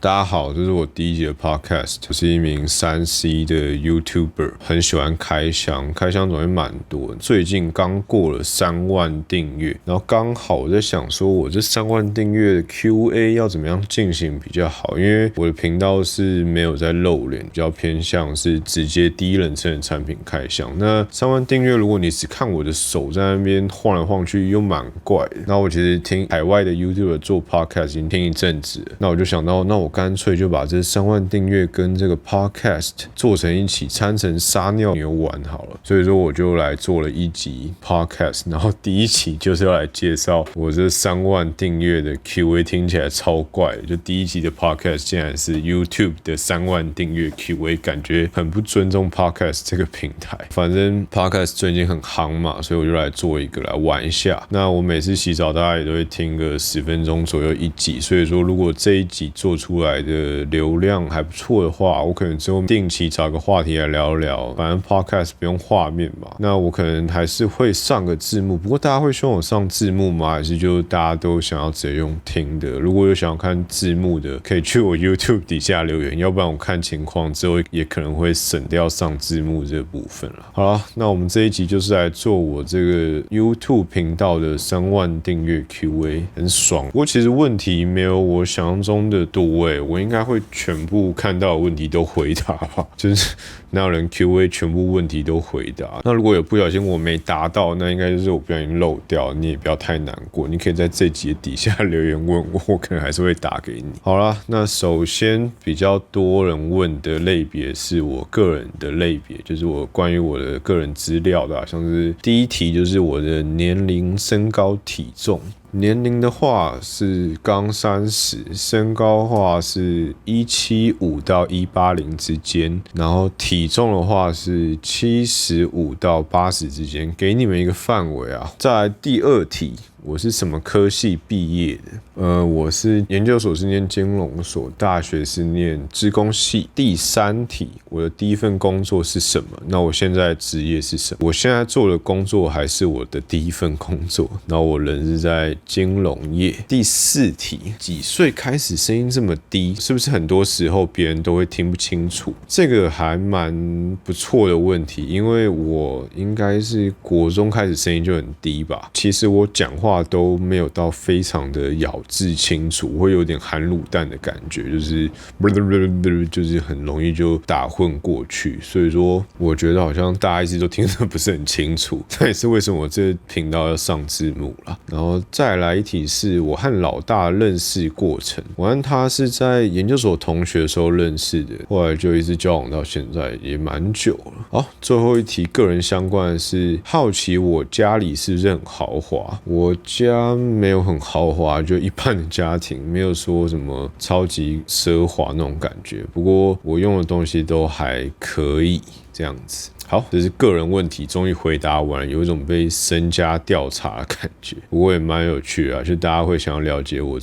大家好，这是我第一集的 podcast。我是一名3C 的 YouTuber， 很喜欢开箱，开箱种类蛮多的。最近刚过了3万订阅，然后刚好我在想说，我这3万订阅的 Q&A 要怎么样进行比较好？因为我的频道是没有在露脸，比较偏向是直接第一人称的产品开箱。那3万订阅，如果你只看我的手在那边晃来晃去，又蛮怪的。那我其实听海外的 YouTuber 做 podcast 已经听一阵子了，那我就想到，那我干脆就把这3万订阅跟这个 podcast 做成一起，掺成撒尿牛丸好了。所以说我就来做了一集 podcast， 然后第一期就是要来介绍我这3万订阅的 Q&A， 听起来超怪的，就第一集的 podcast 竟然是 YouTube 的3万订阅 Q&A， 感觉很不尊重 podcast 这个平台。反正 podcast 最近很夯嘛，所以我就来做一个来玩一下。那我每次洗澡大家也都会听个10分钟左右一集，所以说如果这一集做出来的流量还不错的话，我可能之后定期找个话题来聊聊。反正 podcast 不用画面嘛，那我可能还是会上个字幕。不过大家会希望我上字幕吗？还是就大家都想要直接用听的？如果有想要看字幕的，可以去我 YouTube 底下留言，要不然我看情况之后也可能会省掉上字幕这个部分了。好了，那我们这一集就是来做我这个 YouTube 频道的3万订阅 Q&A， 很爽。不过其实问题没有我想象中的多我应该会全部看到的问题都回答吧，就是哪有人 Q&A 全部问题都回答？那如果有不小心我没答到，那应该就是我不小心漏掉，你也不要太难过，你可以在这集的底下留言问我，我可能还是会打给你。好啦，那首先比较多人问的类别是我个人的类别，就是我关于我的个人资料的像是第一题就是我的年龄、身高、体重。年龄的话是刚30，身高的话是175到180之间，然后体重的话是75到80之间，给你们一个范围啊。再来第二题，我是什么科系毕业的？我是研究所是念金融所，大学是念资工系。第三题，我的第一份工作是什么？那我现在的职业是什么？我现在做的工作还是我的第一份工作，然后我人是在金融业。第四题，几岁开始声音这么低？是不是很多时候别人都会听不清楚？这个还蛮不错的问题，因为我应该是国中开始声音就很低吧。其实我讲话都没有到非常的咬字清楚，我会有点含卤蛋的感觉，就是很容易就打混过去。所以说，我觉得好像大家一直都听得不是很清楚，这也是为什么我这频道要上字幕啦。然后再来一题是我和老大认识过程，我和他是在研究所同学的时候认识的，后来就一直交往到现在，也蛮久了。好，最后一题个人相关的是好奇我家里是不是很豪华？我家没有很豪华，就一般的家庭，没有说什么超级奢华那种感觉。不过我用的东西都还可以这样子。好，这是个人问题，终于回答完了，有一种被身家调查的感觉，不过也蛮有趣的就大家会想要了解我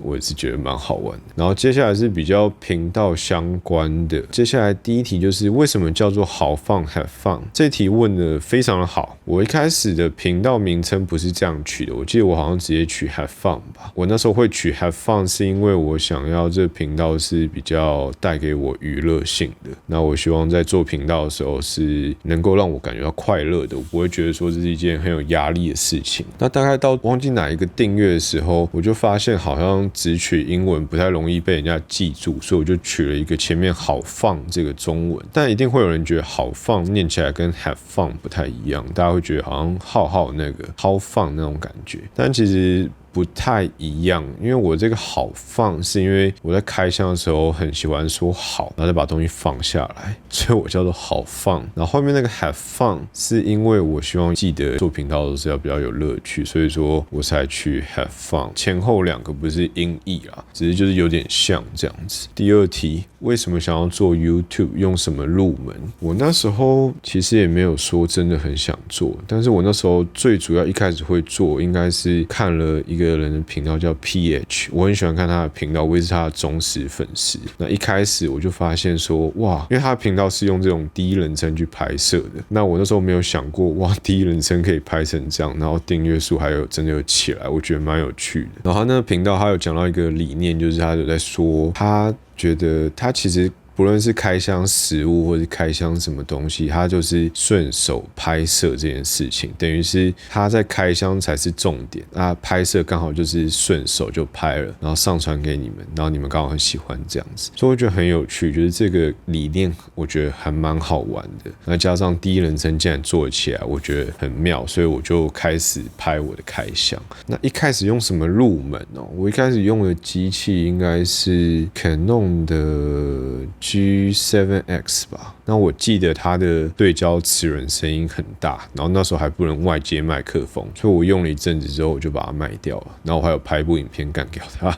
我也是觉得蛮好玩的。然后接下来是比较频道相关的，接下来第一题就是为什么叫做好放 have fun？ 这题问的非常的好，我一开始的频道名称不是这样取的，我记得我好像直接取 have fun 吧。我那时候会取 have fun 是因为我想要这频道是比较带给我娱乐性的，那我希望在做频道的时候是能够让我感觉到快乐的，我不会觉得说这是一件很有压力的事情。那大概到忘记哪一个订阅的时候，我就发现好像只取英文不太容易被人家记住，所以我就取了一个前面好放这个中文。但一定会有人觉得好放念起来跟 have fun 不太一样，大家会觉得好像浩那个好放那种感觉，但其实不太一样，因为我这个好放是因为我在开箱的时候很喜欢说好，然后再把东西放下来，所以我叫做好放。然后后面那个 have fun 是因为我希望记得做频道都是要比较有乐趣，所以说我才去 have fun。前后两个不是音译啦，只是就是有点像这样子。第二题，为什么想要做 YouTube？ 用什么入门？我那时候其实也没有说真的很想做，但是我那时候最主要一开始会做，应该是看了一个个人的频道叫 PH， 我很喜欢看他的频道，我也是他的忠实粉丝。那一开始我就发现说，哇，因为他的频道是用这种第一人称去拍摄的，那我那时候没有想过，哇，第一人称可以拍成这样，然后订阅数还有真的有起来，我觉得蛮有趣的。然后他那个频道他有讲到一个理念，就是他有在说，他觉得他其实不论是开箱食物或是开箱什么东西，他就是顺手拍摄这件事情，等于是他在开箱才是重点，那拍摄刚好就是顺手就拍了，然后上传给你们，然后你们刚好很喜欢这样子，所以我觉得很有趣，就是这个理念我觉得还蛮好玩的。那加上第一人称竟然做起来，我觉得很妙，所以我就开始拍我的开箱。那一开始用什么入门哦？我一开始用的机器应该是 Canon 的G7X 吧，那我记得它的对焦齿轮声音很大，然后那时候还不能外接麦克风，所以我用了一阵子之后我就把它卖掉了，然后我还有拍一部影片干掉它。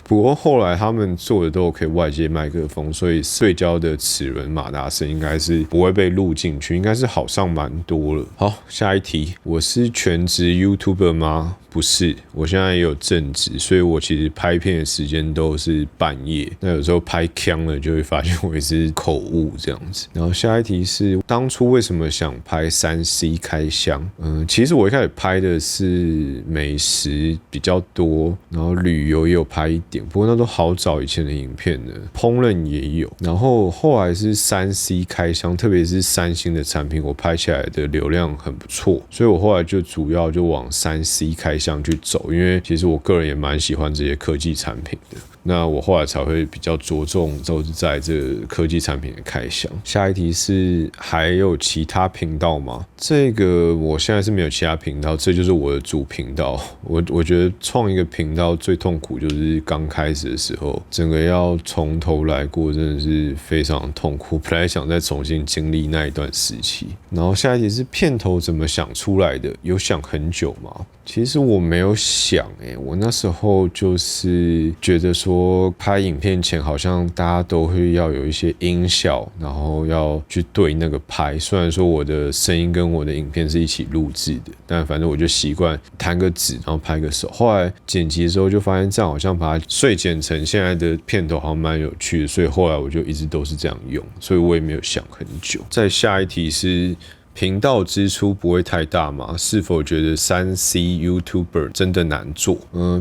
不过后来他们做的都可以外接麦克风，所以对焦的齿轮马达声应该是不会被录进去，应该是好上蛮多了。好，下一题，我是全职 YouTuber 吗？不是，我现在也有正职，所以我其实拍片的时间都是半夜。那有时候拍呛了，就会发现我也是口误这样子。然后下一题是当初为什么想拍3C 开箱？其实我一开始拍的是美食比较多，然后旅游也有拍一点，不过那都好早以前的影片了。烹饪也有，然后后来是3C 开箱，特别是三星的产品，我拍起来的流量很不错，所以我后来就主要就往3C 开箱去走，因为其实我个人也蛮喜欢这些科技产品的。那我后来才会比较着重都是在这个科技产品的开箱。下一题是还有其他频道吗？这个我现在是没有其他频道，这就是我的主频道。我觉得创一个频道最痛苦就是刚开始的时候，整个要从头来过，真的是非常痛苦。本来想再重新经历那一段时期。然后下一题是片头怎么想出来的？有想很久吗？其实我没有想我那时候就是觉得说拍影片前好像大家都会要有一些音效，然后要去对那个拍。虽然说我的声音跟我的影片是一起录制的，但反正我就习惯弹个指，然后拍个手。后来剪辑的时候就发现这样好像把它碎剪成现在的片头好像蛮有趣的，所以后来我就一直都是这样用，所以我也没有想很久。再下一题是频道支出不会太大吗？是否觉得3C YouTuber 真的难做？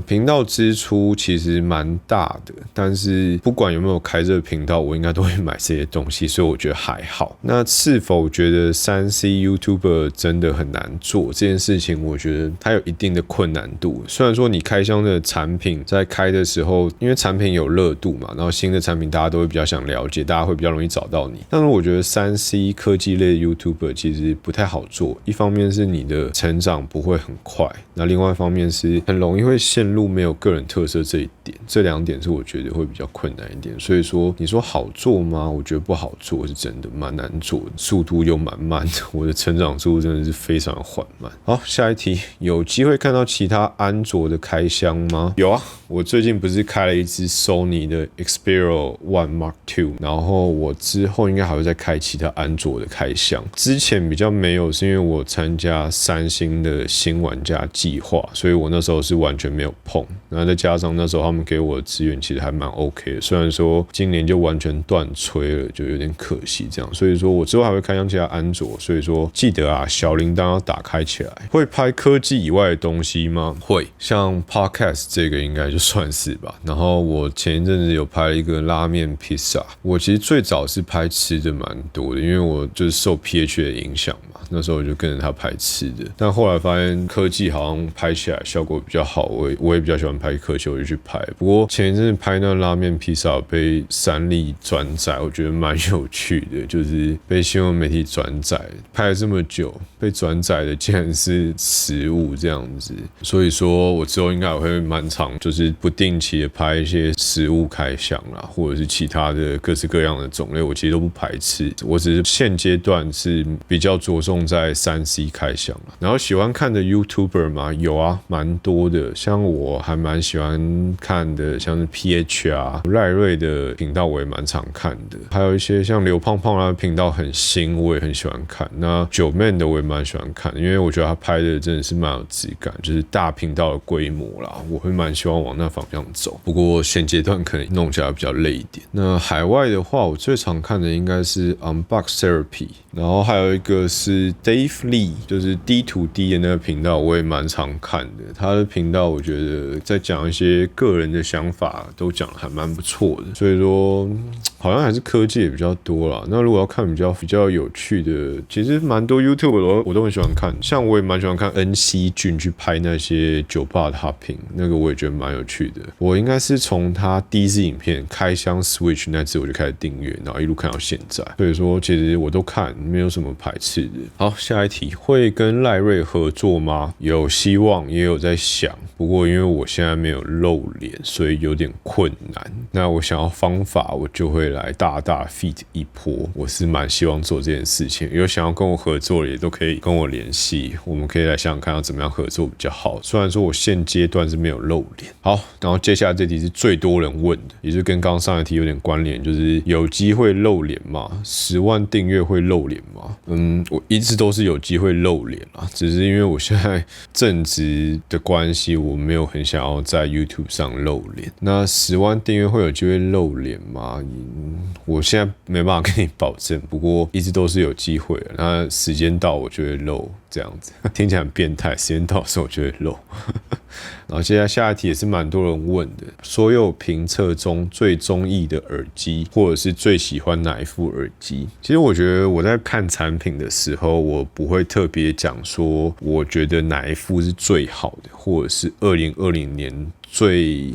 频道支出其实蛮大的，但是不管有没有开这个频道，我应该都会买这些东西，所以我觉得还好。那是否觉得3C YouTuber 真的很难做这件事情？我觉得它有一定的困难度。虽然说你开箱的产品在开的时候，因为产品有热度嘛，然后新的产品大家都会比较想了解，大家会比较容易找到你。但是我觉得3C 科技类的 YouTuber 其实不太好做，一方面是你的成长不会很快，那另外一方面是很容易会陷入没有个人特色这一点，这两点是我觉得会比较困难一点。所以说你说好做吗？我觉得不好做，是真的蛮难做的，速度又蛮慢的，我的成长速度真的是非常缓慢。好，下一题，有机会看到其他安卓的开箱吗？有啊，我最近不是开了一支 Sony 的 Xperia One Mark II， 然后我之后应该还会再开其他安卓的开箱。之前比较没有，是因为我参加三星的新玩家计划，所以我那时候是完全没有碰。然后再加上那时候他们给我的资源其实还蛮 OK 的，虽然说今年就完全断吹了，就有点可惜这样。所以说我之后还会开箱其他安卓，所以说记得啊，小铃铛要打开起来。会拍科技以外的东西吗？会，像 Podcast 这个应该就算是吧。然后我前一阵子有拍了一个拉面披萨，我其实最早是拍吃的蛮多的，因为我就是受 PH 的影响嘛，那时候我就跟着他拍吃的。但后来发现科技好像拍起来效果比较好，我也比较喜欢拍科技，我就去拍。不过前一阵子拍那拉面披萨被三立转载，我觉得蛮有趣的，就是被新闻媒体转载，拍了这么久，被转载的竟然是食物这样子。所以说我之后应该也会蛮常，就是不定期的拍一些食物开箱啦，或者是其他的各式各样的种类，我其实都不排斥。我只是现阶段是比较着重在3C 开箱啦。然后喜欢看的 YouTuber 嘛，有啊，蛮多的。像我还蛮喜欢看看的像是 PH 啊、赖瑞的频道我也蛮常看的，还有一些像刘胖胖的频道很新，我也很喜欢看。那9man 的我也蛮喜欢看的，因为我觉得他拍的真的是蛮有质感，就是大频道的规模啦，我会蛮希望往那方向走。不过现阶段可能弄起来比较累一点。那海外的话，我最常看的应该是 Unbox Therapy， 然后还有一个是 Dave Lee， 就是 D to D 的那个频道，我也蛮常看的。他的频道我觉得在讲一些个人的想法，都讲得还蛮不错的。所以说，好像还是科技也比较多啦。那如果要看比较有趣的，其实蛮多 YouTube 我都很喜欢看，像我也蛮喜欢看 NC 俊去拍那些酒吧的 hopping， 那个我也觉得蛮有趣的。我应该是从他第一支影片开箱 Switch 那支我就开始订阅，然后一路看到现在。所以说，其实我都看，没有什么排斥的。好，下一题，会跟赖瑞合作吗？有希望，也有在想。不过因为我现在没有露脸，所以有点困难。那我想要方法，我就会来大 feat 一波。我是蛮希望做这件事情，有想要跟我合作的也都可以跟我联系，我们可以来想想看要怎么样合作比较好。虽然说我现阶段是没有露脸。好，然后接下来这题是最多人问的，也是跟刚刚上一题有点关联，就是有机会露脸吗？10万订阅会露脸吗？我一直都是有机会露脸啦，只是因为我现在正职的关系，我没有很想要在 YouTube 上露脸。那10万订阅会有机会露脸吗？我现在没办法跟你保证，不过一直都是有机会的。那时间到我就会露，这样子听起来很变态。时间到的时候我就会露。然后接下来下一题也是蛮多人问的，所有评测中最中意的耳机，或者是最喜欢哪一副耳机？其实我觉得我在看产品的时候，我不会特别讲说我觉得哪一副是最好的，或者是2020年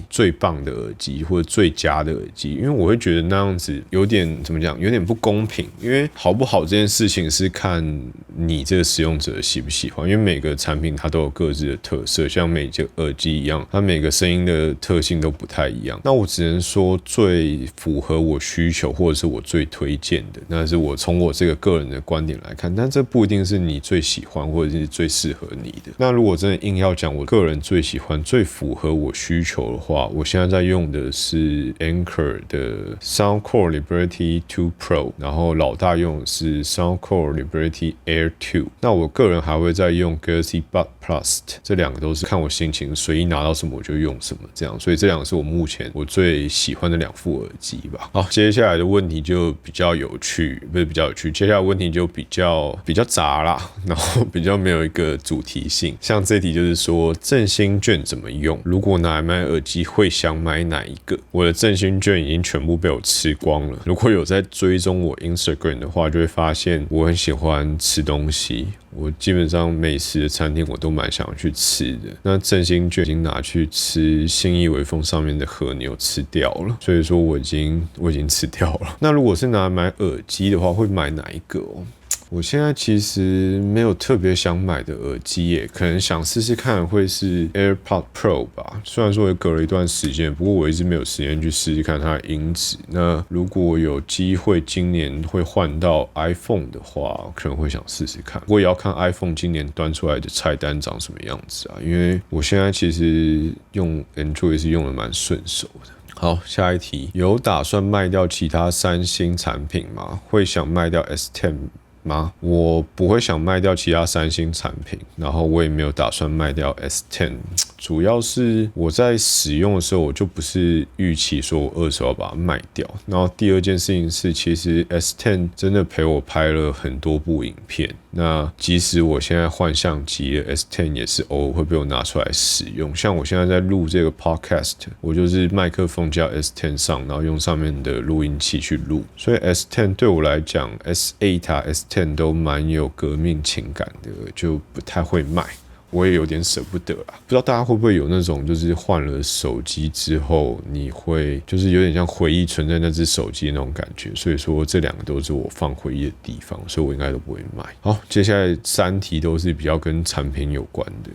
最棒的耳机或者最佳的耳机，因为我会觉得那样子有点怎么讲，有点不公平。因为好不好这件事情是看你这个使用者喜不喜欢，因为每个产品它都有各自的特色，像每个耳机一样，它每个声音的特性都不太一样。那我只能说最符合我需求或者是我最推荐的，那是我从我这个个人的观点来看，但这不一定是你最喜欢或者是最适合你的。那如果真的硬要讲我个人最喜欢最符合我需求的话，我现在在用的是 Anker 的 Soundcore Liberty 2 Pro， 然后老大用的是 Soundcore Liberty Air 2。那我个人还会再用 Galaxy Buds Plus， 这两个都是看我心情随意拿到什么我就用什么这样，所以这两个是我目前我最喜欢的2副耳机吧。好，接下来的问题就比较有趣，不是比较有趣，接下来的问题就比较杂啦，然后比较没有一个主题性。像这题就是说振兴券怎么用，如果拿来买耳机会想买哪一个？我的振兴券已经全部被我吃光了。如果有在追踪我 Instagram 的话，就会发现我很喜欢吃东西，我基本上美食的餐厅我都蛮想要去吃的。那振兴券已经拿去吃信义微风上面的和牛吃掉了，所以说我已经吃掉了。那如果是拿来买耳机的话，会买哪一个哦？我现在其实没有特别想买的耳机耶，可能想试试看会是 AirPods Pro 吧。虽然说也隔了一段时间，不过我一直没有时间去试试看它的音质。那如果有机会今年会换到 iPhone 的话，可能会想试试看。不过也要看 iPhone 今年端出来的菜单长什么样子啊，因为我现在其实用 Android 是用的蛮顺手的。好，下一题，有打算卖掉其他三星产品吗？会想卖掉 S10吗？我不会想卖掉其他三星产品，然后我也没有打算卖掉 S10， 主要是我在使用的时候，我就不是预期说我二手要把它卖掉。然后第二件事情是，其实 S10 真的陪我拍了很多部影片。那即使我现在换相机了 ，S10 也是偶尔会被我拿出来使用。像我现在在录这个 podcast， 我就是麦克风加 S10 上，然后用上面的录音器去录。所以 S10 对我来讲 ，S8 啊 S10 都蛮有革命情感的，就不太会卖。我也有点舍不得啦，不知道大家会不会有那种，就是换了手机之后，你会就是有点像回忆存在那只手机的那种感觉。所以说这两个都是我放回忆的地方，所以我应该都不会卖。好，接下来3题都是比较跟产品有关的。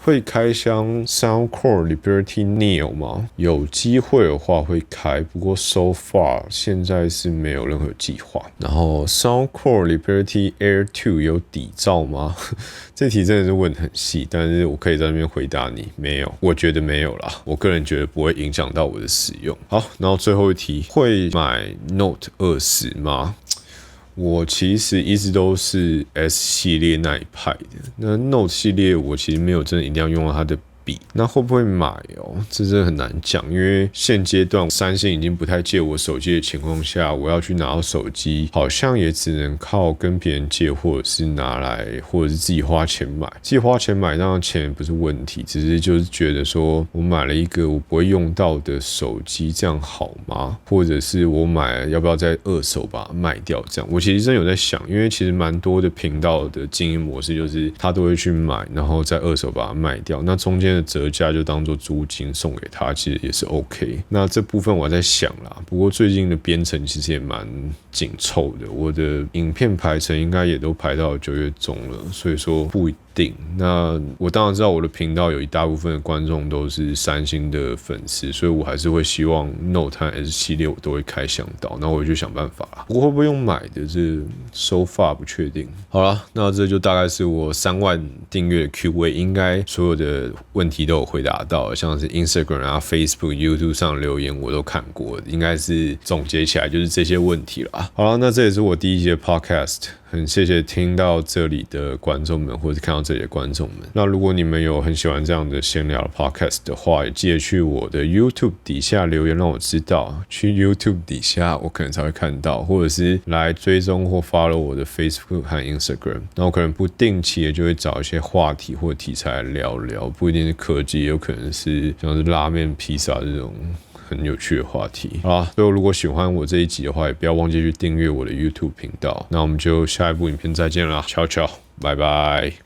会开箱 Soundcore Liberty Neo 吗？有机会的话会开，不过 so far 现在是没有任何计划。然后 Soundcore Liberty Air 2有底噪吗？这题真的是问得很细，但是我可以在那边回答你，没有，我觉得没有啦。我个人觉得不会影响到我的使用。好，然后最后一题，会买 Note 20吗？我其实一直都是 S 系列那一派的，那 Note 系列我其实没有真的一定要用到它的笔，那会不会买哦？这真的很难讲，因为现阶段三星已经不太借我手机的情况下，我要去拿到手机，好像也只能靠跟别人借，或者是拿来，或者是自己花钱买。自己花钱买，当然钱不是问题，只是就是觉得说我买了一个我不会用到的手机，这样好吗？或者是我买了要不要再二手把它卖掉？这样我其实真有在想，因为其实蛮多的频道的经营模式就是他都会去买，然后再二手把它卖掉，那中间的折价就当做租金送给他，其实也是 OK。那这部分我在想啦，不过最近的编程其实也蛮紧凑的，我的影片排程应该也都排到9月中了，所以说不一定。那我当然知道我的频道有一大部分的观众都是三星的粉丝，所以我还是会希望 Note 和 S 系列我都会开箱到，那我就想办法啦。不过会不会用买的，这 so far 不确定。好啦，那这就大概是我3万订阅的 Q&A， 应该所有的问题都有回答到，像是 Instagram 啊、Facebook、YouTube 上留言我都看过，应该是总结起来就是这些问题啦。好啦，那这也是我第一集的 Podcast。很谢谢听到这里的观众们，或者看到这里的观众们。那如果你们有很喜欢这样的闲聊的 podcast 的话，也记得去我的 YouTube 底下留言让我知道。去 YouTube 底下我可能才会看到，或者是来追踪或 follow 我的 Facebook 和 Instagram。那我可能不定期的就会找一些话题或题材来聊聊，不一定是科技，也有可能是像是拉面、披萨这种很有趣的话题。好啦，所以如果喜欢我这一集的话，也不要忘记去订阅我的 YouTube 频道。那我们就下一部影片再见啦，悄悄，拜拜。